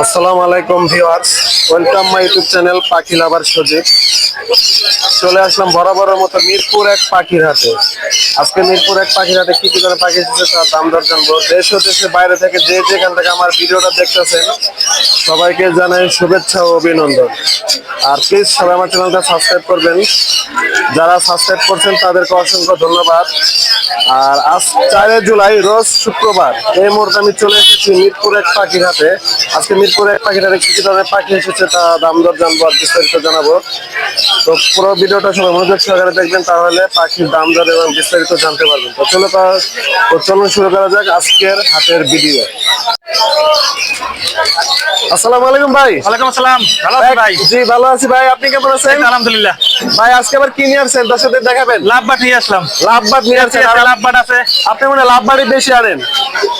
আসসালামু আলাইকুম viewers, welcome my YouTube channel পাখি লাভার সজীব। চলে আসলাম বরাবরের মতো মিরপুর এক পাখির হাটে। আজকে মিরপুর এক পাখির হাটে কি কি ধরনের পাখি এসেছে তার দাম দর জানবো। দেশ ও দেশের বাইরে থেকে যে যেখান থেকে আমার ভিডিওটা দেখতেছেন সবাইকে জানাই শুভেচ্ছা ও অভিনন্দন। আর প্লিজ সবাই আমার চ্যানেলটা সাবস্ক্রাইব করবেন। যারা সাবস্ক্রাইব করছেন তাদেরকে অসংখ্য ধন্যবাদ। আর আজ 4 জুলাই রোজ শুক্রবার এই মুহূর্তে আমি চলে এসেছি মিরপুর এক পাখির হাটে। আজকে মিরপুর এক পাখির হাটে কি কি ধরনের পাখি এসেছে তা দাম দর জানবো আর বিস্তারিত জানাবো। তো পুরো ভিডিওটা সবাই মনোযোগ সহকারে দেখবেন, তাহলে পাখির দাম দর এবং বিস্তারিত জানতে পারবেন। তো চলুন শুরু করা যাক আজকের হাটের ভিডিও। আসসালামু আলাইকুম ভাই। ওয়ালাইকুম আসসালাম। ভালো আছেন ভাই? জি ভালো আছি ভাই, আপনি কেমন আছেন? আলহামদুলিল্লাহ। ভাই আজকে আবার কি নিয়ে আসছেন দর্শকদের দেখাবেন? লাভবাট নিয়ে আসলাম। লাভবাট নিয়ে আসছেন? লাভবাট আছে। আপনি মনে হয় লাভবাটই বেশি আনেন?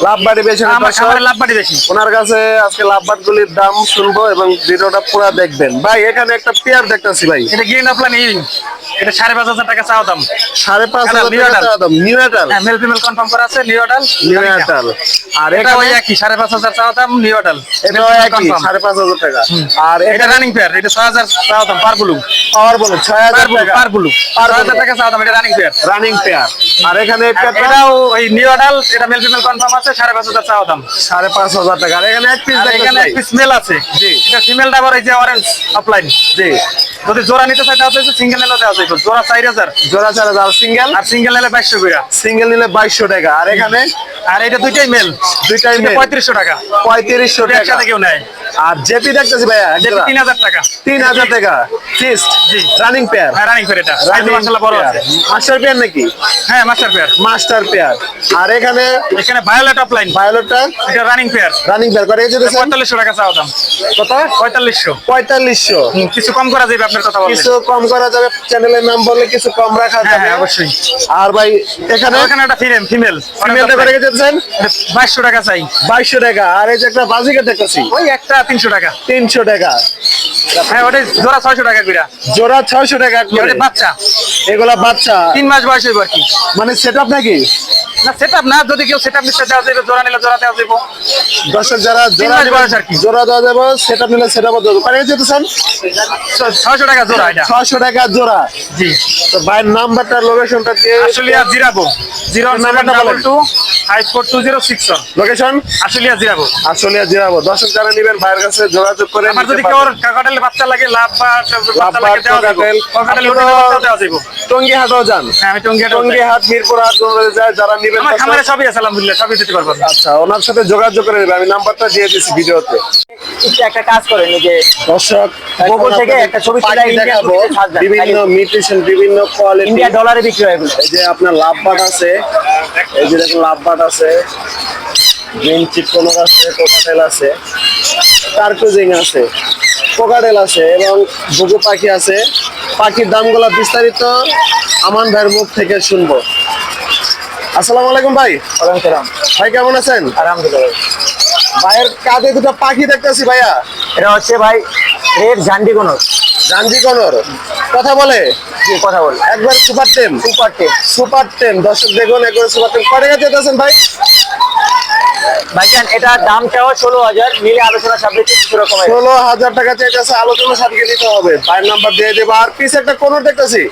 লাভবাটই বেশি আনেন? আমার খামারে লাভবাটই বেশি। ওনার কাছে আজকে লাভবাট গুলির দাম শুনবো এবং ভিডিওটা পুরো দেখবেন। ভাই এখানে একটা পেয়ার দেখতেছি ভাই, এটা গ্রিন অফলাইন ইন, এটা 5,500 টাকা চাওয়া দাম। 5,500 টাকা চাওয়া দাম। New adult? হ্যাঁ, মেল ফিমেল কনফার্ম করা আছে। New adult. আর এটা এটা ওই একই 5,500 চাওয়া দাম। নিউ অ্যাডাল, এটাও একই 5,500 টাকা। আর এটা রানিং পেয়ার, এটা 6,000 চাওয়া দাম পার ব্লু। পাওয়ার বলো 6,000 টাকা পার ব্লু, 6,000 টাকা চাওয়া দাম। এটা রানিং পেয়ার। Running pair. আর এখানে এটাও ওই নিউ অ্যাডাল, এটা মেল ফিমেল কনফার্ম আছে, 5,500 চাওয়া দাম। 5,500 টাকা। আর এখানে এক পিস আর এখানে এক পিস মেল আছে। জি। এটা ফিমেলটা আবার এই যে অরেঞ্জ অফলাইন। জি। যদি জোড়া নিতে চাই তাহলে সিঙ্গেল নিলে দেওয়া যাবে। জোড়া 4,000, জোড়া 4,000। সিঙ্গেল? আর সিঙ্গেল নিলে 2,200 করে। সিঙ্গেল নিলে 2,200 টাকা। আর এখানে আর এটা দুইটাই মেল, দুইটাই মেল, 3,500 টাকা। 3,500 টাকা। একসাথে কেউ নেয়। আর জেপি দেখতেছি ভাইয়া, যেটা 3,000 টাকা। 3,000 টাকা ফিক্সড। জি। Running pair? হ্যাঁ, রানিং পেয়ার। এটা সাইজ মাশাআল্লাহ বড় আছে। মাস্টার পেয়ার নাকি? হ্যাঁ, মাস্টার পেয়ার। Master pair. আর এখানে ভায়োলেট অফলাইন, ভায়োলেটটা এটা রানিং পেয়ার। রানিং পেয়ার করে যেতে 4,500 টাকা চাওয়া দাম। কত? 4,500। 4,500। কিছু কম করা যাবে আপনার কথা বললে। কিছু কম করা যাবে, চ্যানেলের নাম বললে কিছু কম রাখা হ্যাঁ যাবে। হ্যাঁ, অবশ্যই। আর ভাই এখানে একটা ফিমেল ফিমেলটা করে যেতেছেন 2,200 টাকা চাই। 2,200 টাকা। আর এই যে একটা বাজিকে দেখতেছি, ওই একটা 300 টাকা। 300 টাকা। হ্যাঁ, ওটা জোড়া 600 টাকা করে। জোড়া 600 টাকা করে। ওটা বাচ্চা, এগুলা বাচ্চা 3 মাস বয়স হইব আর কি। মানে সেটআপ নাকি? না, সেটআপ না, যদি কেউ সেটআপ নিতে দেওয়া যাবে, জোড়া নিলে জোড়া দেওয়া যাবে। দর্শক যারা 3 মাস বয়স আর কি। জোড়া দেওয়া যাবে, সেটআপ নিলে সেটআপ দেবো। পারে যেতেছেন 600 টাকা জোড়া এটা। 600 টাকা জোড়া। জি। তো ভাইয়ের নাম্বারটা লোকেশনটা দিয়ে আশুলিয়া জিরাবো, 09722542061। লোকেশন আশুলিয়া জিরাবো। আসলে জিরাবো। দর্শক যারা নেবেন ভাইয়ের কাছে যোগাযোগ করে আমার যদি নিতে কেউ পারবেন। কাকাটালে বাচ্চা লাগে, লাভ বা বাচ্চা লাভবাট, লাগে দেওয়া যাবে। কোকাটেল। কাকাটালে আপনি তো বাচ্চা দেওয়া যাবে। টঙ্গী হাটও যান? হ্যাঁ, আমি টঙ্গী হাট, মিরপুর হাট যায়। যারা নেবেন আমার খামারে সবই আছে আলহামদুলিল্লাহ, সবই দিতে পারবো। আচ্ছা, ওনার সাথে যোগাযোগ করে নেবেন। আমি নাম্বারটা দিয়ে দিচ্ছি ভিডিওতে। একটা কাজ করেন, যে দর্শক গুগল থেকে একটা ছবি তুলে দেখাবো, বিভিন্ন মিউটেশন, বিভিন্ন কোয়ালিটি। ইন্ডিয়া ডলারে বিক্রি হয় এগুলো। এই যে আপনার লাভবাট আছে, এই যে দেখুন লাভবাট আছে, গ্রিন চিকনের আছে, কোকাটেল আছে, টার্কুজিং আছে, কোকাটেল আছে এবং ঘুঘু পাখি আছে। পাখির দামগুলো বিস্তারিত আমান ভাইয়ের মুখ থেকে শুনবো। আসসালামু আলাইকুম ভাই। ভাই কেমন আছেন? আলহামদুলিল্লাহ। ভাইয়ের কাঁধে দুটো পাখি দেখতেছি ভাইয়া। এটা হচ্ছে ভাই রেড ঝান্ডি কোনর। জানজি কোনর কথা বলে? কি কথা বল? একবার সুপার টেম। Super tape. সুপার টেম। দর্শক দেখুন একবার সুপার টেম। কত টাকা যেতেছেন ভাই? ভাইজান এটার দামটাও 16,000, নিলে আলোচনা সাপেক্ষে কিছু রকম 16,000 টাকা চাইতেছে, আলোচনা সাপেক্ষে দিতে হবে। ভাইয়ের নাম্বার দিয়ে দেবো। আর পিস একটা কোনর দেখতেছি।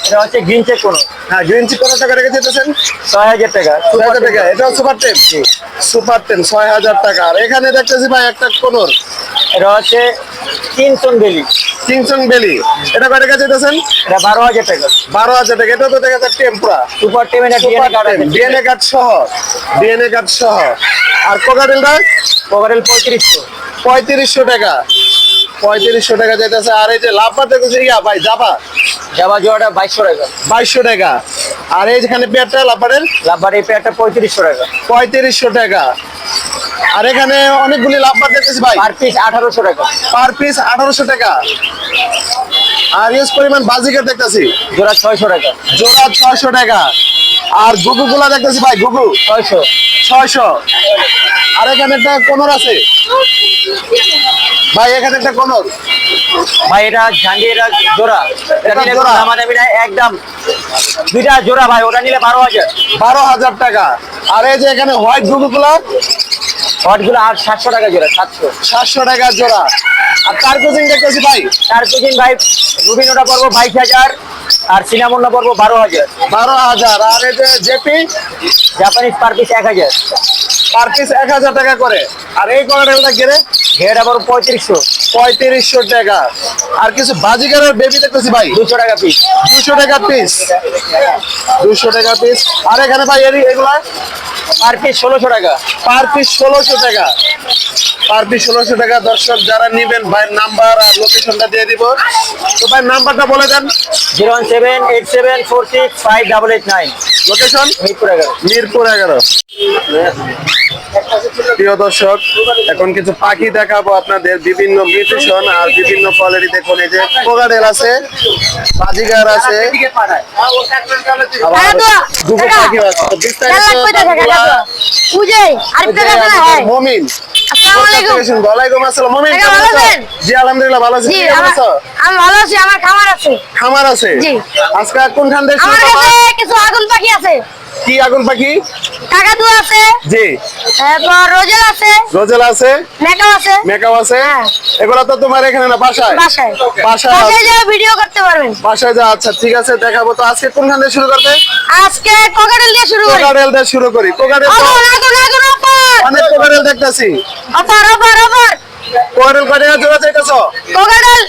এটা হচ্ছে গ্রিন চেক কোনর। হ্যাঁ, গ্রিন চিক কোনর টাকা রেখে যেতেছেন 6,000 টাকা। 6,000 টাকা। এটাও সুপার টেম। সুপার টেম 6,000 টাকা। আর এখানে দেখতেছি ভাই একটা কোনর, এটা হচ্ছে কিংসন বেলি। কিংসন বেলি। এটা কয় টাকা যেতেছেন? এটা 12,000 টাকা। 12,000 টাকা। এটা তো দেখা যাচ্ছে টেম্পুরা। সুপার টেপ, এটা ডিএনএ কার্ড আছে। ডিএনএ কার্ড সহ। ডিএনএ কার্ড সহ। আর কোকাটেলটা কোকাটেল 3500। 3,500 টাকা। 3,500 টাকা যেতেছে। আর এই যে লাভবাট দেখতেছি ভাই জাবা, জাবা জোড়াটা 2,200 টাকা। 2,200 টাকা। আর এই যেখানে পেয়ারটা লাভবাটের লাভবার এই পেয়ারটা 3500 টাকা। 3,500 টাকা। আর এখানে অনেকগুলি লাভবাট দেখতেছি ভাই, পার পিস 1,800 টাকা। পার পিস 1,800 টাকা। আর ইউজ পরিমাণ বাজিকার দেখতেছি, জোড়া 600 টাকা। জোড়া 600 টাকা। আর গুগু গুলা দেখতেছি ভাই, গুগু 600। 600। আর এখানে একটা কোনর আছে ভাই, এখানে একটা কোনর ভাই, এটা ঝান্ডি, এটা জোড়া। এটা নিলে জোড়া। আমাদের একদম দুইটা জোড়া ভাই, ওটা নিলে 12,000। 12,000 টাকা। আর এই যে এখানে হোয়াইট গুগু গুলা হট গুলো 700 টাকা জোড়া, 700। 700 টাকা জোড়া। আর তার কোচিং দেখতেছি ভাই তার কুচিন ভাই রুবিনোটা পড়বো 22,000, আর সিনামনটা পড়বো 12,000। 12,000। আর এই যে JP Japanese per piece 1,000। Per piece 1000 টাকা করে। আর এই কোকাটেলটা গেরে ঘেরা পড়বো 3500। 3500 টাকা। আর কিছু বাজিকারের বেবি দেখতেছি ভাই 200 টাকা পিস। 200 টাকা পিস। 200 টাকা পিস। আর এখানে ভাই এগুলা পার পিস 1600 টাকা। পার পিস 1600 টাকা। পার পিস 1600 টাকা। দর্শক যারা নেবেন ভাইয়ের নাম্বার আর লোকেশনটা দিয়ে দিব। তো ভাই নাম্বারটা বলে দেন। 01787465889। লোকেশন মিরপুর 11। মিরপুর 11। প্রিয় দর্শক, এখন কিছু পাখি দেখাবো আপনাদের, বিভিন্ন মিউটেশন আর বিভিন্ন কোয়ালিটি। দেখুন এই যে কোকাটেল আছে, বাজিগার আছে, আবার দুটো পাখি আছে। তো বিস্তারিত দামগুলা মমিন। ওয়ালাইকুম আসসালাম। মমিন কেমন আছো? জি আলহামদুলিল্লাহ ভালো আছি। তুমি কেমন আছো? আমি ভালো আছি। আমার খামার আছে। খামার আছে? জি। আজকে কোনখান থেকে শুরু আমার করবা? কাছে কিছু আগুন পাখি আছে। কি আগুন পাখি? কাকাতু আছে, জি। তারপর রোজেল আছে, রোজেল আছে, মেকাও আছে। মেকাও আছে। হ্যাঁ। এগুলা তো তোমার এখানে না, বাসায়? বাসায় বাসায় আছে। বাসায় যাও ভিডিও করতে পারবেন। বাসায় যা। আচ্ছা ঠিক আছে, দেখাবো। তো আজকে কোনখান থেকে শুরু করবে? আজকে কোকাটেল দিয়ে শুরু করি। কোকাটেল দিয়ে শুরু করি। কোকাটেল তো আগুন আগুন আগুন অফার অনেক কোকাটেল দেখতেছি। Offer offer offer. কোকাটেল কয় টাকা জোড়া চাইতেছো? কোকাটেল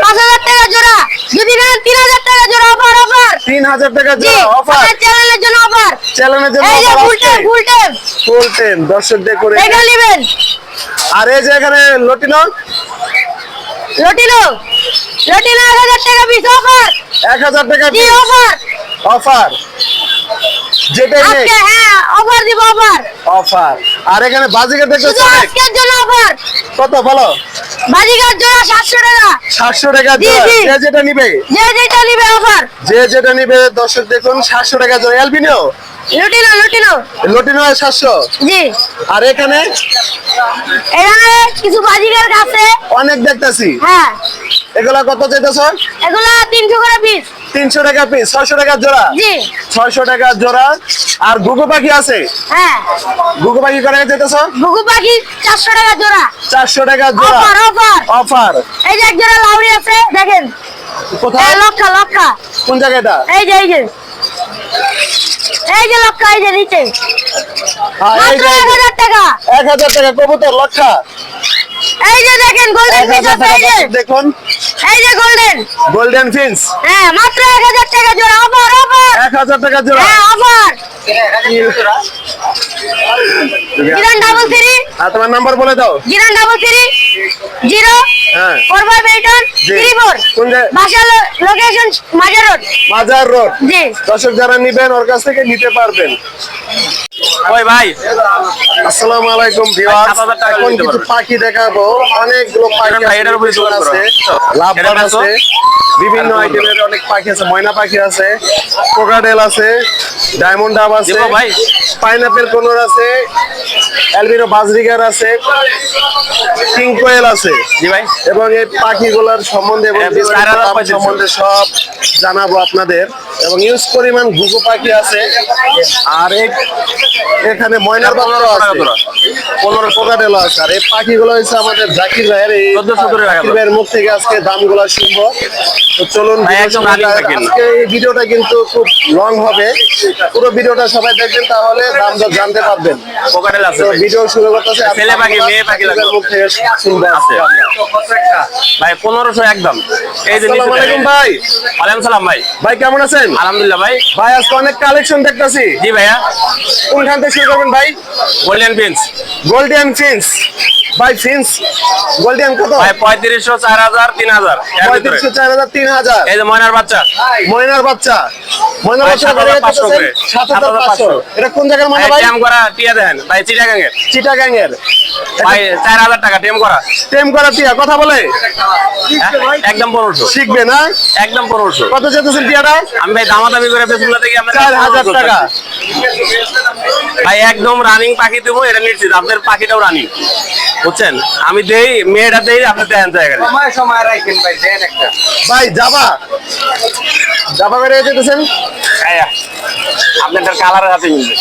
5000 টাকা জোড়া, যদি নেন 3000 টাকা জোড়া। Offer offer. 3000 টাকা জি, জোড়া অফার। আমার চ্যানেলের জন্য অফার। চ্যালেঞ্জের জন্য এই যে offer ফুল আসছে। Time full time full ten দর্শক দেখুন। এটা নেবেন। আর এই যে এখানে লটিনো লটিনো লটিনো 1000 টাকা পিস অফার। 1000 টাকা জি অফার অফার। যেটাই নেই আজকে, হ্যাঁ অফার দিব অফার। অফার। আর এখানে বাজিকার শুধু দেখতেছি অনেক। আজকের জন্য অফার। কত বলো? বাজিকার জোড়া 700 টাকা। 700 টাকা জি, জোড়া। জি। যে যেটা নিবে, যে যেটা নিবে অফার। যে যেটা নিবে দর্শক দেখুন 700 টাকা জোড়া। অ্যালবিনো লটিনো লটিনো লটিনো 700। জি। আর এখানে এখানে কিছু বাজিকার আছে। অনেক দেখতেছি। হ্যাঁ, এগুলা কত চাইতেছো? এগুলা 300 করে পিস। 300 টাকা পিস। 600 টাকা জোড়া। জি। 600 টাকা জোড়া। আর ঘুঘু পাখি আছে? হ্যাঁ, ঘুঘু পাখি করে চাইতেছো? ঘুঘু পাখি 400 টাকা জোড়া। 400 টাকা জোড়া। Offer offer. অফার। এই যে এক জোড়া লাউরি আছে, দেখেন। কোথায়? লক্ষা লক্ষা। কোন জায়গাটা? এই যে এই যে লক্ষা, এই যে নিচে। হ্যাঁ, এই মাত্র যে 1000 টাকা। 1000 টাকা কবুতর লক্ষা। এই যে দেখেন গোল্ডেন ফিশ 1000 আছে, টাকা এই যে দেখুন। এই যে গোল্ডেন। গোল্ডেন ফিন্স হ্যাঁ, মাত্র 1000 টাকা জোড়া। Offer offer. 1000 টাকা জোড়া। হ্যাঁ অফার। জিরান ডাবল 3 আর তোমার নাম্বার বলে দাও। জিরান ডাবল 3 0 হ্যাঁ। 4581 জি। 34। কোন জায়গা? বাসা লোকেশন মাজার রোড। মাজার রোড। জি। দর্শক যারা নিবেন ওর কাছ থেকে নিতে পারবেন। ওই ভাই আসসালামু আলাইকুম ভিউয়ার্স। 7,000 টাকা এখন নিতে কিছু পারবেন। পাখি দেখাবো। অনেকগুলো পাখি ভাই, এটার উপরে জোর করো। আছে, এটা লাভবার্ড দেখো। আছে, বিভিন্ন আইটেমের অনেক পাখি আছে। ময়না পাখি আছে, কোকাটেল আছে, ডায়মন্ড ডাব আছে, দেবো ভাই? পাইনাপেল কোনর আছে, অ্যালবিনো বাজরিগার আছে, কিং কোয়েল আছে। জি ভাই। এবং এই পাখিগুলোর সম্বন্ধে এবং এটা বিস্তারিত 4,000 দাম পঁয়ত্রিশ। সম্বন্ধে সব জানাবো আপনাদের। এবং ইউজ পরিমাণ ঘুঘু পাখি আছে। আর এখানে ময়নার বাচ্চা 1500 টাকা আছে, জোড়া। 15 কোকাটেল আছে। আর এই পাখিগুলো হচ্ছে আমাদের জাকির ভাইয়ের, এই 1470 টাকা জাকির ভাইয়ের মুখ থেকে আজকে দামগুলো শুনবো। তো চলুন, ভাই, একদম running পাখি। আজকে এই ভিডিওটা কিন্তু খুব লং হবে। পুরো ভিডিওটা সবাই দেখবেন, তাহলে দাম দর জানতে পারবেন। কোকাটেল আছে তো ভাই। ভিডিও শুরু করতেছে। ছেলে পাখি, মেয়ে পাখি লাগবে। মুখ থেকে শুনবো আছে। আজকে। ভাই 1500 একদম। এই যে আসসালামু আলাইকুম ভাই। ওয়ালাইকুম সালাম ভাই। ভাই কেমন আছেন? আলহামদুলিল্লাহ ভাই। ভাই আজকে অনেক কালেকশন দেখতেছি। জি ভাইয়া। কোনখান থেকে শুরু করবেন ভাই? Golden prince golden fins. ভাই ফিন্স গোল্ডেন কত? ভাই 3500 4000 3000 এর ভিতরে। 3500 4000 3000। এই যে ময়নার বাচ্চা ময়নার বাচ্চা। ময়নার ভাই, বাচ্চা 7,500 করে। 7500। এটা কোন জায়গার ময়না ভাই ভাই? টেম করা টিয়া দেন ভাই চিটাগাঙ্গের। চিটাগাং এর। ভাই 4000 টাকা টেম করা। টেম করা টিয়া কথা বলে? হ্যাঁ, একদম 1500। শিখবে না? একদম 1500। কত চেয়েছেন টিয়াটা? আমি ভাই দামাদামি করে ফেসবুক থেকে আপনার 4000 টাকা। ভাই একদম রানিং পাখি দেবো, এটা নিশ্চিত। আপনার পাখিটাও রানিং, বুঝছেন? আমি দেই, মেয়েটা দেই, আপনি দেন জায়গায়। সময় রাখেন ভাই, দেন একটা। ভাই জাবা জাবা করে যেতেছেন। আপনার কালারের হাতে মিলবে।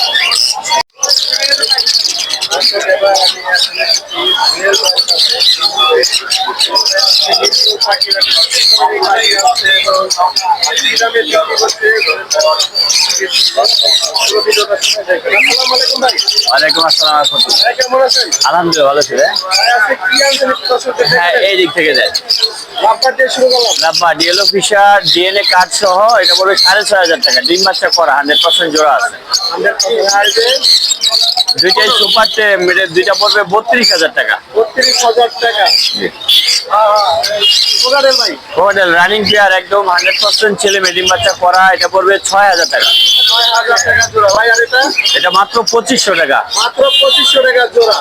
ওয়ালাইকুম আসসালাম রাহমাতুল্লাহ। কেমন আছেন? আলহামদুলিল্লাহ ভালো ছিল। আজকে কি আনছেন একটু দর্শকদের হ্যাঁ দেখাবেন? এই দিক থেকে যায় লাভবার দিয়ে শুরু করলাম। লাভবা ডিএলও ফিশার ডিএনএ কার্ড সহ এটা পড়বে 6,500 টাকা। ডিম বাচ্চা করা 100% জোড়া আছে। 100% আর যে দুইটাই সুপার টেম, দুইটা পড়বে 32,000 টাকা। 32,000 টাকা। কোকারেল ভাই মডেল রানিং পেয়ার একদম 100% ছেলে মেয়ে ডিম বাচ্চা করা, এটা পড়বে 6,000 টাকা। 6,000 টাকা জোড়া ভাই। আর এটা এটা মাত্র 2,500 টাকা। মাত্র 2,500 টাকা জোড়া।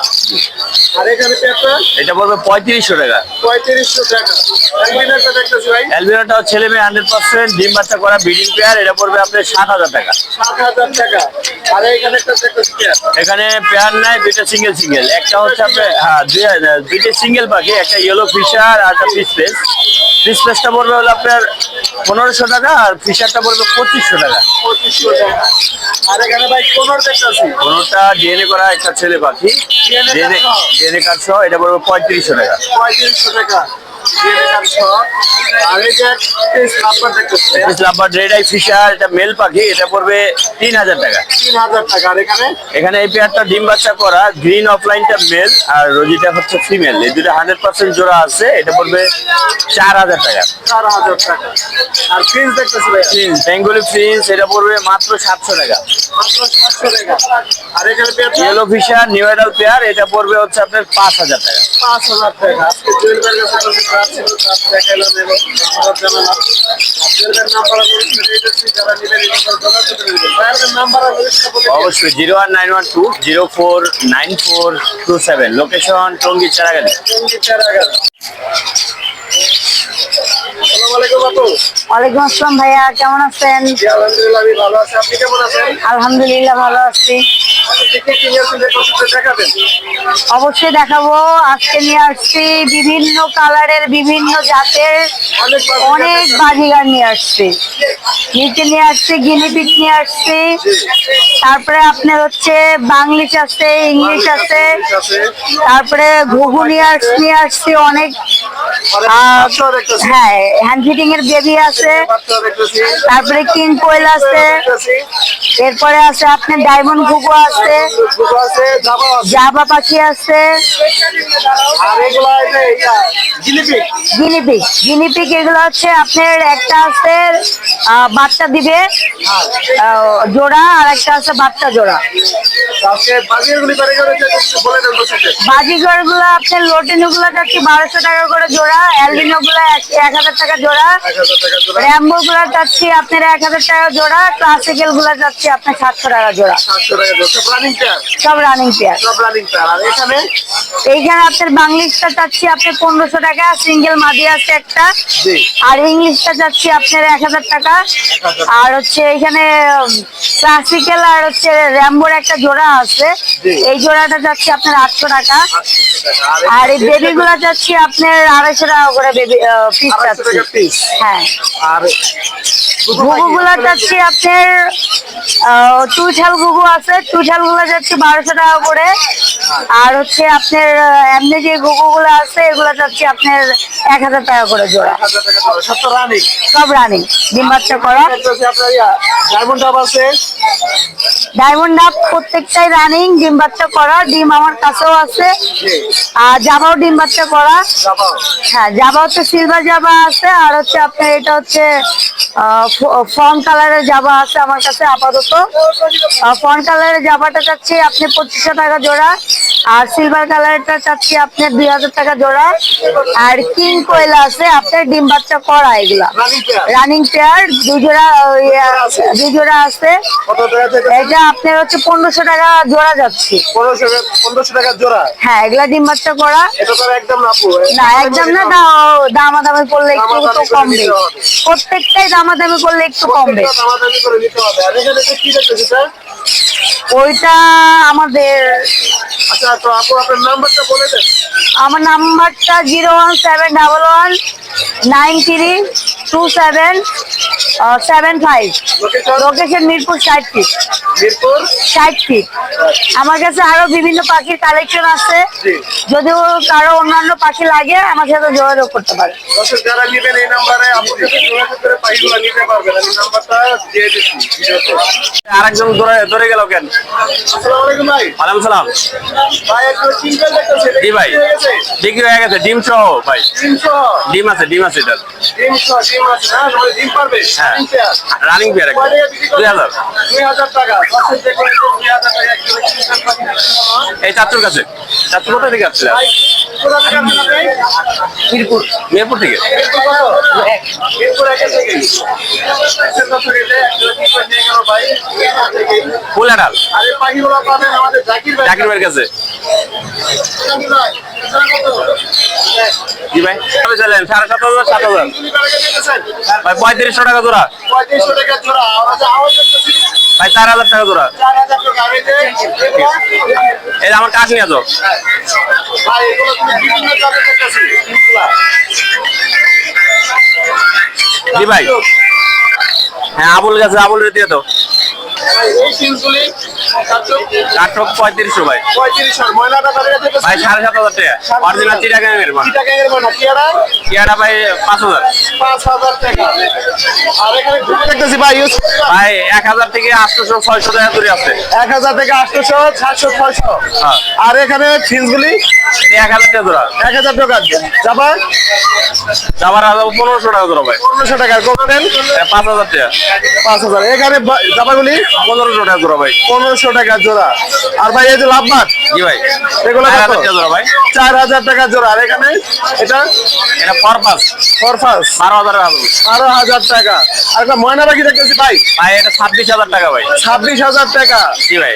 আর এখানে পেয়ারটা এটা পড়বে 3,500 টাকা। 3,500 টাকা। অ্যালবিনোটা দেখতেছি ভাই অ্যালবিনোটাও ছেলে মেয়ে 100% ডিম বাচ্চা করা ব্রিডিং পেয়ার, এটা পড়বে আপনার 7,000 টাকা। 7,000 টাকা। আর এখানে একটা দেখতেছি পেয়ার এখানে পেয়ার নাই, দুইটা সিঙ্গেল সিঙ্গেল। একটা হচ্ছে আপনার দুইটা সিঙ্গেল পাখি, একটা ইয়েলো ফিশার আর একটা পিসপেস। পিসপেসটা পড়বে হলো আপনার 1,500 টাকা আর ফিশারটা পড়বে 2,500 টাকা। 2,500 টাকা। আর এখানে ভাই কোনর দেখতেছি কোনোটা ডিএনএ করা একটা ছেলে পাখি, ডিএনএ কার্ড সহ, এটা পড়বে 3,500 টাকা। 3,500 টাকা। আর এই যে লাভবার দেখতেছি লাভবার রেড আই ফিশার, এটা মেল পাখি, এটা পড়বে 3,000 টাকা। 3,000 টাকা। আর এখানে এখানে এই পেয়ারটা ডিম বাচ্চা করা, গ্রিন অফলাইনটা মেল আর রোজিটা হচ্ছে ফিমেল। এই দুটো 100% জোড়া আছে, এটা পড়বে 4,000 টাকা। 4,000 টাকা। আর ফ্রিজ দেখতেছি ভাই প্রিন্স বেঙ্গলি প্রিন্স, এটা পড়বে মাত্র 700 টাকা। মাত্র 700 টাকা। আর এখানে পেয়ারটা ইয়েলো ফিশার নিউ এডাল পেয়ার, এটা পড়বে হচ্ছে আপনার 5,000 টাকা। 5,000 টাকা। আজকে জুয়েল ভাইয়ের কাছে কাজ ছিল, কাজ দেখাইলাম এবং আমরা জানালাম। জুয়েল ভাইয়ের নাম্বার আমি দিয়েছি, যারা নিবেন এই নাম্বার যোগাযোগ করে নেবেন। ভাইয়ের নাম্বার আমি বলে দিই। অবশ্যই 01912049427, লোকেশন টঙ্গী চারাগাড়ি। আসসালামু আলাইকুম আপু। ওয়ালাইকুম আসসালাম ভাইয়া, কেমন আছেন? জি, আলহামদুলিল্লাহ আমি ভালো আছি। আপনি কেমন আছেন? আলহামদুলিল্লাহ ভালো আছি। আপনি কি কি নিয়ে আসছেন দর্শকদের দেখাবেন? অবশ্যই দেখাবো। আজকে নিয়ে আসছি বিভিন্ন কালারের বিভিন্ন জাতের অনেক বাজিগার নিয়ে আসছি। নিচে নিয়ে আসছি গিনিপিগ নিয়ে আসছি, তারপরে আপনার হচ্ছে বাংলিশ আছে, ইংলিশ আছে, তারপরে ঘুঘু নিয়ে আসছি অনেক। বাচ্চাও দেখতেছি। হ্যাঁ, হ্যান্ড ফিটিং এর বেবি আছে, বাচ্চাও দেখতেছি। তারপরে কিং কোয়েল আছে, দেখতেছি। এরপরে আছে আপনার ডায়মন্ড ঘুঘু আছে, দুটো আছে, জামা আছে। জাবা পাখি আছে, আর এগুলো এই যে জিলিপি। গিনিপিগ এগুলো হচ্ছে আপনার একটা আছে বাচ্চা দিবে জোড়া, আর একটা আছে বাচ্চা জোড়া। আজকে বাজিরগুলি বাড়ি করে যে বলে দেন দর্শকদের। বাজিগর গুলো আপনার লোটিনো গুলো যাচ্ছে 1,200 টাকা করে জোড়া, অ্যালবিনো গুলো 1,000 টাকা জোড়া, 1,000 টাকা জোড়া। র্যাম্বো গুলো যাচ্ছে আপনার 1,000 টাকা জোড়া, ক্লাসিক্যাল গুলো যাচ্ছে আপনার 700 টাকা জোড়া। 700 টাকা জোড়া। সব রানিং পেয়ার। সব রানিং পেয়ার। সব রানিং পেয়ার। আর এখানে এইখানে আপনার বাংলিশটা চাচ্ছি আপনার 1,500 টাকা, সিঙ্গেল মাদি আছে একটা, জি আর ইংলিশটা যাচ্ছি আপনার 1,000 টাকা। আর হচ্ছে এখানে ক্লাসিক্যাল আর হচ্ছে র্যাম্বোর একটা জোড়া আছে, জি। এই জোড়াটা যাচ্ছে আপনার 800 টাকা। 800 টাকা। আর এই বেবি গুলা যাচ্ছি আপনার 250 টাকা করে বেবি পিস 250 যাচ্ছে। টাকা পিস। হ্যাঁ, আর ঘুঘু গুলা যাচ্ছি আপনার টুইঠাল ঘুঘু আছে, টুইঠাল গুলা যাচ্ছে 1,200 টাকা করে। আর হচ্ছে আপনার এমনি যে ঘুঘু গুলো আছে এগুলো যাচ্ছে আপনার 1,000 টাকা করে জোড়া। 1,000 টাকা জোড়া। সব তো রানিং। সব রানিং ডিম বাচ্চা করা। দেখতেছি আপনার ডায়মন্ড ডাব আছে। ডায়মন্ড ডাব প্রত্যেকটাই রানিং ডিম বাচ্চা করা, ডিম আমার কাছেও আছে। জি আর জাবাও ডিম বাচ্চা করা। জামাও। হ্যাঁ, জাবা হচ্ছে সিলভার জাবা আছে, আর হচ্ছে আপনার এটা হচ্ছে ফর্ম কালারের জাবা আছে আমার কাছে আপাতত। ফর্ম কালারের জাবাটা চাচ্ছি আপনি 2,500 টাকা জোড়া, আর সিলভার কালারটা চাচ্ছি আপনার 2,000 টাকা জোড়া। আর কিং কোয়েল আছে আপনার ডিম বাচ্চা করা, এগুলা রানিং পেয়ার। রানিং পেয়ার দুই জোড়া আছে। কত টাকা থেকে? এটা আপনার হচ্ছে 1,500 টাকা জোড়া যাচ্ছে। 1500 টাকা জোড়া। হ্যাঁ, এগুলা ডিম বাচ্চা করা। এটা তো একদম না আপু। না, একদম না, দামাদামি করলে একটু তো দামাদামি করে কমবে। নিতে হবে। প্রত্যেকটাই দামাদামি করলে একটু কমবে। প্রত্যেকটা দামাদামি করে নিতে হবে। আর এখানে যে কি দেখতেছি স্যার? ওইটা আমাদের, আচ্ছা তো আপু আপনার নাম্বারটা বলে দেন। আমার নাম্বারটা 017119327 75 location location Mirpur 60 feet. Mirpur 60 feet. আমার কাছে আরো বিভিন্ন পাখির কালেকশন আছে, জি। যদিও কারো অন্যান্য পাখি লাগে আমার সাথে যোগাযোগ করতে পারে। দর্শক যারা নেবেন এই নাম্বারে আপুর সাথে যোগাযোগ করে পাখিগুলো নিতে পারবেন। আমি নাম্বারটা দিয়ে দিচ্ছি ভিডিওতে। আরেকজন ধরে গেল কেন? আসসালামু আলাইকুম ভাই। ওয়ালাইকুম সালাম। ভাই একটু চিন্তা দেখতেছি। জি ভাই, বিক্রি হয়ে গেছে ডিম সহ ভাই। 300 ডিম আছে এটার। ডিম আছে না? মানে ডিম পারবে? হ্যাঁ, ডিম পেয়ার। রানিং পেয়ার একদম। 2000 2000 টাকা। দর্শক দেখুন 2000 টাকা এক কিলো চিকেন পাখি দিচ্ছি। এই চাচুর কাছে। চাচু কোথা থেকে আসছিল? ভাই কোথা থেকে আসছেন আপনি? মিরপুর থেকে। মিরপুর একে থেকে। দর্শক এই যে এক কিলো চিকেন নিয়ে গেল ভাই। এখান থেকেই। ফুল আডাল আর এই পাখিগুলো পাবেন আমাদের জাকির ভাই। জাকির ভাইয়ের কাছে। জি ভাই, কবে চলেন? 7,500 7,000 ভাই। 3500 টাকা জোড়া 3500 টাকা জোড়া। আমরা যে আওয়াজ করতেছি ভাই। 4000 টাকা জোড়া। 4000 টাকা। আর এই যে এই যে আমার কাঠ নিয়ে যাও ভাই এগুলো তুমি বিভিন্ন জাতের দেখতেছি। এগুলা। জি ভাই। হ্যাঁ, আবুল গেছে, আবুল রে দিয়ে দাও। ভাই এই সিলগুলি 3500 ভাই। 3500 ময়নাটা কত টাকা দেখতেছি? ভাই 7,500 টাকা অরিজিনাল চিটাগাংয়ের মাল। কি টাকা এর ময়না? কিয়ারা কিয়াটা ভাই 5000 5000 টাকা। আর এখানে ঘুরে দেখতেছি ভাই ইউজ ভাই। 1000 থেকে 800 600 টাকা দূরে আছে। 1000 থেকে 800 700 600। হ্যাঁ, আর এখানে ফিন্সগুলি এটা 1000 টাকা জোড়া। 1000 টাকা। যাবার যাবার 1500 টাকা জোড়া ভাই। 1500 টাকা করবেন। 5000 টাকা। 5000। এখানে জামাগুলি 1500 টাকা জোড়া ভাই। 1500 টাকা জোড়া। আর ভাই এই যে লাভবাদ জি ভাই, এগুলো 4000 কত? টাকা জোড়া ভাই। 4000 টাকা জোড়া। আর এখানে এটা এটা পারপাস ফরফাস 12000 টাকা জোড়া। 12000 টাকা। আর একটা ময়না পাখি দেখতেছি ভাই ভাই এটা 26000 টাকা ভাই। 26000 টাকা। জি ভাই।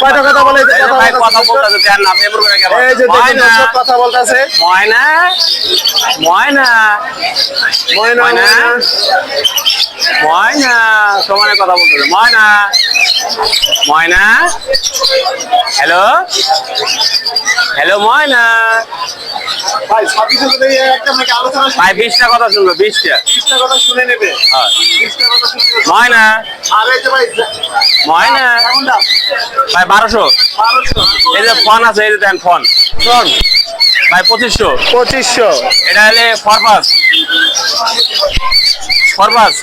কয়টা কথা বলে? এই যে ভাই কথা বলতেছে দেন আপনি এমন করে কেন? এই যে দেখুন ময়না দর্শক কথা বলতেছে। ময়না ময়না ময়না ময়না ময়না সমানে কথা বলতেছে। ময়না ময়না হ্যালো হ্যালো ময়না। ভাই 2600 টাকা একটা নাকি আলোচনা ভাই 20টা কথা শুনবে 20টা। 20টা কথা শুনে নেবে। হ্যাঁ। 20টা কথা শুনে নেবে। ময়না আর এই যে ভাই ময়না কেমন দাম? ভাই 1200। 1200। এই যে ফোন আছে, এই যে দেন ফোন শোন ভাই 2500। 2500। এটা হলে ফরপাস ফরপাস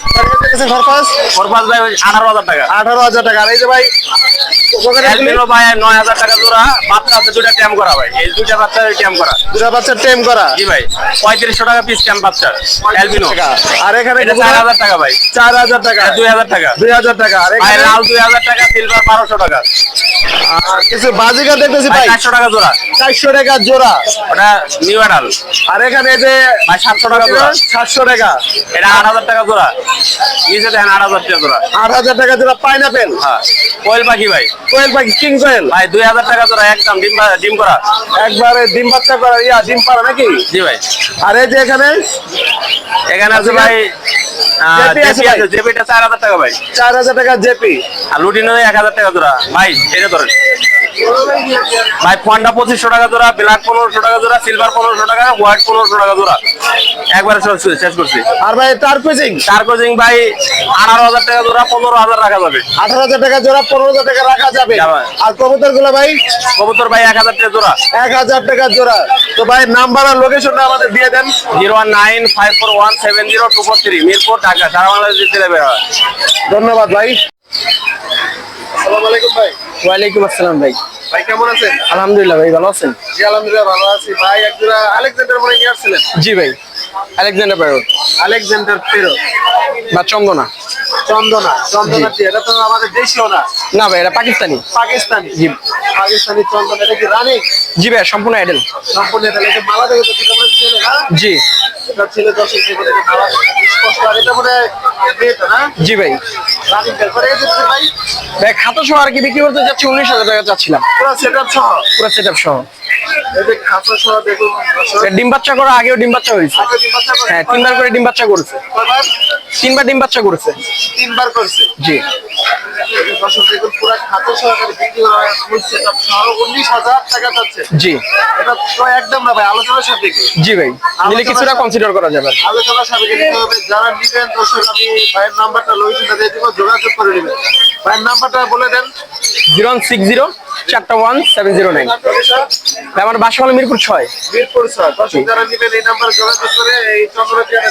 ফরফাস ফরপাস ভাই 18000 টাকা। 18000 টাকা। আর এই যে ভাই এলবিনো ভাই 9000 টাকা জোড়া। বাচ্চা আছে দুইটা ট্যাম করা ভাই। এই দুইটা বাচ্চা ট্যাম করা। দুটা বাচ্চা টেম করা জি ভাই, 3500 টাকা পিস ট্যাম বাচ্চা এলবিনো। টাকা। আর এখানে এটা 4000 টাকা ভাই। 4000 টাকা। এটা 2000 টাকা 2000 টাকা। আর ভাই। এখানে লাল 2000 টাকা, সিলভার 1200 টাকা। আর কিছু বাজিকার দেখতেছি ভাই ভাই 400 টাকা জোড়া। 400 টাকা জোড়া। ওটা নিউ অ্যাডাল আর এখানে এই যে ভাই 700 টাকা জোড়া। 700 টাকা। এটা 8000 টাকা জোড়া। নিচে দেখেন 8000 টাকা জোড়া। 8000 টাকা জোড়া পাইনাপেল। হ্যাঁ, কোয়েল পাখি ভাই। কোয়েল পাখি কিং কোয়েল ভাই 2000 টাকা জোড়া একদম ডিম করা। একবারে ডিম বাচ্চা করা ডিম পাড়া নাকি? জি ভাই। আর এই যে এখানে এখানে আছে ভাই জেপি আছে জেপি ভাই। আছে। জেপিটা 4000 টাকা ভাই। 4000 টাকা জেপি। আর লুটিনো 1000 টাকা জোড়া ভাই। এটা ধরেন ভাই। ফোনটা 2500 টাকা জোড়া, ব্ল্যাক 1500 টাকা জোড়া, সিলভার 1500 টাকা, হোয়াইট 1500 টাকা জোড়া। একবারে শেষ করছি। আর ভাই টার্কুইজিং টার্কোজিং ভাই 18000 টাকা জোড়া, 15000 রাখা যাবে। 18000 টাকা জোড়া, 15000 টাকা রাখা যাবে। যাবে। আর কবুতর গুলো ভাই কবুতর ভাই 1000 টাকা জোড়া। 1000 টাকা জোড়া। তো ভাই নাম্বার আর লোকেশনটা আমাদের দিয়ে দেন। 01954170243 মিরপুর ঢাকা। সারা বাংলাদেশ দিতে বের হয়। ধন্যবাদ ভাই। আসসালামু আলাইকুম ভাই। ওয়ালাইকুম আসসালাম ভাই। ভাই কেমন আছেন? আলহামদুলিল্লাহ ভাই, ভালো আছেন? জি আলহামদুলিল্লাহ ভালো আছি। ভাই একজোড়া আলেকজান্ডার মনে নিয়ে আসছিলেন? জি ভাই, আলেকজান্ডার প্যারট আলেকজান্ডার পেরো বা চন্দনা। চন্দনা কি? এটা তো আমাদের দেশীয় না, না ভাই, এটা পাকিস্তানি। পাকিস্তানি। জি। পাকিস্তানি চন্দনা। এটা কি রানিং? জি ভাই, সম্পূর্ণ অ্যাডেল। সম্পূর্ণ এটা লেগে মালা দেখে তো সেটা মনে ছেলে না? জি এটা ছেলে দর্শক থেকে মালা স্পষ্ট। আর এটা মনে মেয়েটা না? জি ভাই। রানিং করে এই যে ভাই ভাই খাতা সহ আর কি বিক্রি করতে যাচ্ছি 19000 টাকা চাচ্ছিলাম, পুরো সেটআপ সহ। পুরো সেট আপ সহ। এই যে খাতা সহ দেখুন দর্শক। এটা ডিম বাচ্চা করা, আগেও ডিম বাচ্চা হয়েছে। আগে ডিম বাচ্চা করে? হ্যাঁ, 3বার করে ডিম বাচ্চা করেছে। কয়বার? 3বার ডিম বাচ্চা করেছে। 3বার করছে। জি। দর্শক দেখুন পুরো খাদ্য সহকারে বিক্রি করা হয় ফুল সেটআপ সহ 19,000 টাকা যাচ্ছে। জি এটা তো একদম না ভাই, আলোচনার সাপেক্ষে। জি ভাই, নিলে কিছুটা কনসিডার করা যাবে। আলোচনার সাপেক্ষে নিতে হবে। যারা নিবেন দর্শক, আমি ভাইয়ের নাম্বারটা লোকেশনটা দিয়ে দিব, যোগাযোগ করে নেবেন। ভাইয়ের নাম্বারটা বলে দেন। 0160411709। আমার বাসা হলো মিরপুর 6। মিরপুর 6। দর্শক যারা নিবেন এই নাম্বারে যোগাযোগ করে এই চন্দ্রটিয়া